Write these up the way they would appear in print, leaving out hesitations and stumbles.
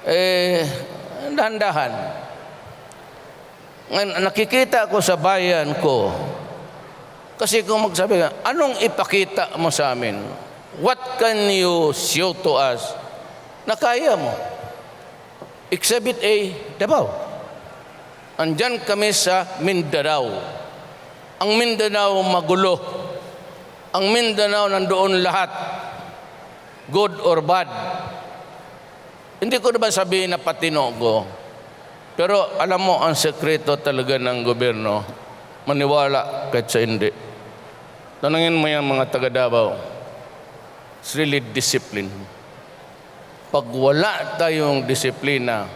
eh, dahan-dahan. Ngayon, nakikita ko sa bayan ko, kasi kung magsabi ka, anong ipakita mo sa amin? What can you show to us na kaya mo? Exhibit A, Davao. Andyan kami sa Mindanao. Ang Mindanao magulo. Ang Mindanao nandoon lahat, good or bad. Hindi ko naman sabihin na patino ko. Pero alam mo, ang sekreto talaga ng gobyerno, maniwala kahit sa hindi. Tanungin mo yan mga taga Davao. It's really discipline. Pag wala tayong disiplina,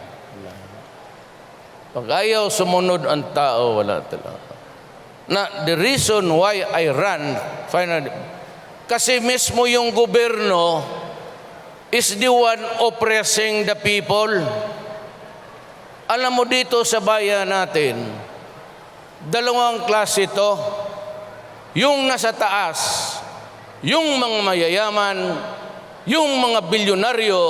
pag ayaw sumunod ang tao, wala talaga. Na the reason why I ran, finally, kasi mismo yung gobyerno is the one oppressing the people. Alam mo dito sa bayan natin, dalawang klase ito. Yung nasa taas, yung mga mayayaman, yung mga bilyonaryo,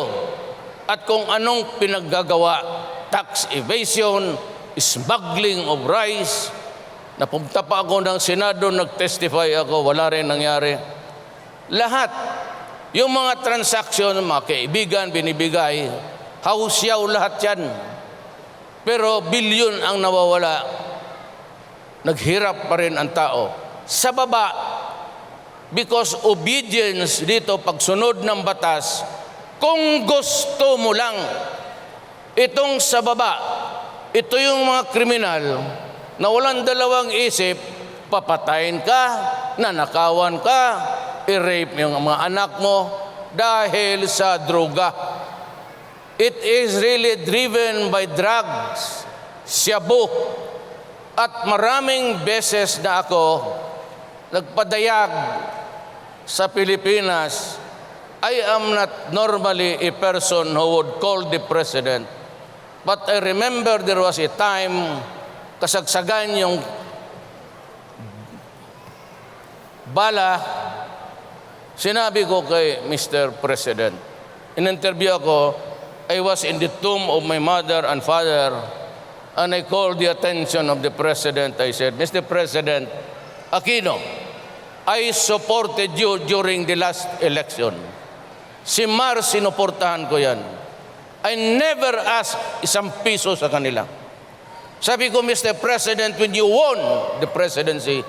at kung anong pinaggagawa, tax evasion, smuggling of rice. Napunta pa ako ng Senado, nag-testify ako, wala rin nangyari. Lahat, yung mga transaksyon, mga kaibigan, binibigay, hausyaw lahat yan. Pero bilyon ang nawawala, naghirap pa rin ang tao. Sa baba, because obedience dito, pagsunod ng batas, kung gusto mo lang, itong sa baba, ito yung mga kriminal na walang dalawang isip, papatayin ka, nanakawan ka, i-rape yung mga anak mo dahil sa droga. It is really driven by drugs, shabu. At maraming beses na ako nagpadayag sa Pilipinas, I am not normally a person who would call the president. But I remember there was a time, kasagsagan yung bala, sinabi ko kay Mr. President, in-interview ako, I was in the tomb of my mother and father, and I called the attention of the President. I said, Mr. President Aquino, I supported you during the last election. Si Mar, sinuportahan ko yan. I never asked isang piso sa kanila. Sabi ko, Mr. President, when you won the presidency,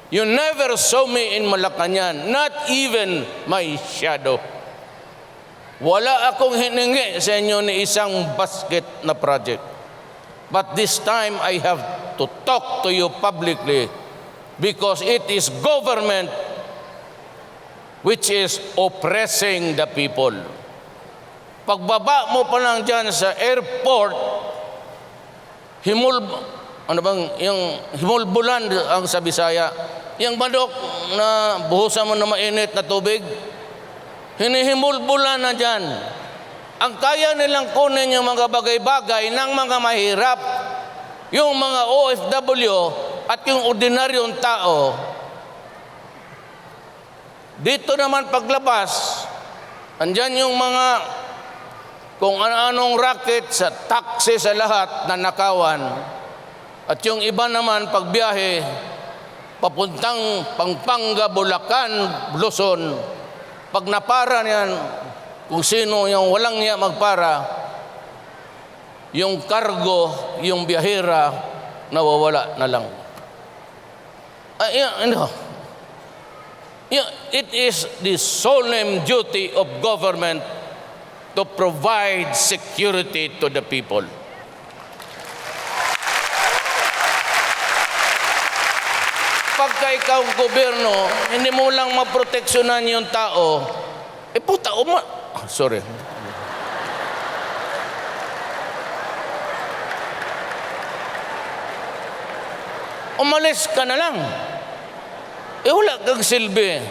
you never saw me in Malacanang, not even my shadow. Wala akong hiningi sa inyo ni isang basket na project. But this time, I have to talk to you publicly because it is government which is oppressing the people. Pagbaba mo pa lang dyan sa airport, yung himulbulan ang sa Bisaya, yung manok na buhusan mo na mainit na tubig, hinihimulbulan na dyan. Ang kaya nilang kunin yung mga bagay-bagay ng mga mahirap, yung mga OFW at yung ordinaryong tao. Dito naman paglabas, andyan yung mga kung ano-anong racket sa taxi sa lahat na nakawan. At yung iba naman pagbiyahe, papuntang Pampanga, Bulacan, Luzon, pag napara niyan, kung sino yung walang niya magpara, yung kargo, yung biyahera, nawawala na lang. It is the solemn duty of government to provide security to the people. Pagka ikaw gobyerno, hindi mo lang maproteksyonan yung tao, sorry. Umalis ka na lang. Wala kang silbi.